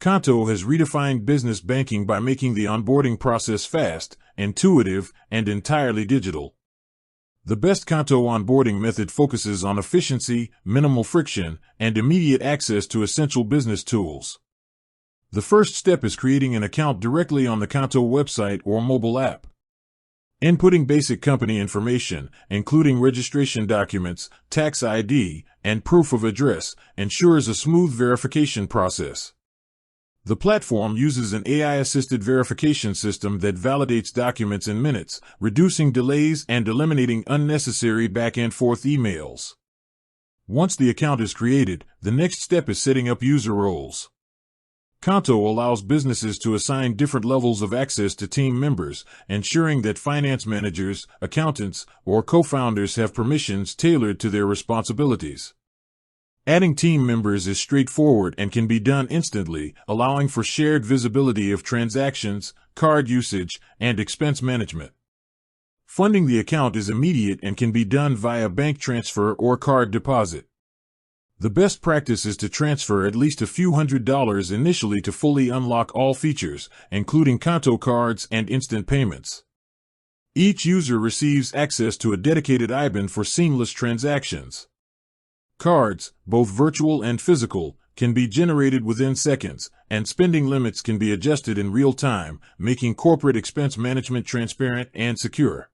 Qonto has redefined business banking by making the onboarding process fast, intuitive, and entirely digital. The best Qonto onboarding method focuses on efficiency, minimal friction, and immediate access to essential business tools. The first step is creating an account directly on the Qonto website or mobile app. Inputting basic company information, including registration documents, tax ID, and proof of address, ensures a smooth verification process. The platform uses an AI-assisted verification system that validates documents in minutes, reducing delays and eliminating unnecessary back-and-forth emails. Once the account is created, the next step is setting up user roles. Qonto allows businesses to assign different levels of access to team members, ensuring that finance managers, accountants, or co-founders have permissions tailored to their responsibilities. Adding team members is straightforward and can be done instantly, allowing for shared visibility of transactions, card usage, and expense management. Funding the account is immediate and can be done via bank transfer or card deposit. The best practice is to transfer at least a few $100s initially to fully unlock all features, including Qonto cards and instant payments. Each user receives access to a dedicated IBAN for seamless transactions. Cards, both virtual and physical, can be generated within seconds, and spending limits can be adjusted in real time, making corporate expense management transparent and secure.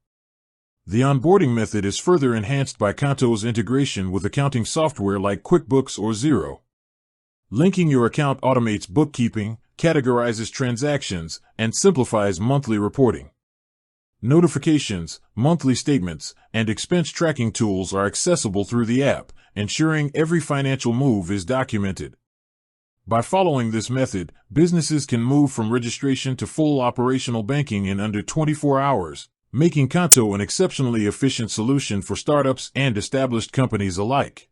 The onboarding method is further enhanced by Qonto's integration with accounting software like QuickBooks or Xero. Linking your account automates bookkeeping, categorizes transactions, and simplifies monthly reporting. Notifications, monthly statements, and expense tracking tools are accessible through the app, ensuring every financial move is documented. By following this method, businesses can move from registration to full operational banking in under 24 hours, making Qonto an exceptionally efficient solution for startups and established companies alike.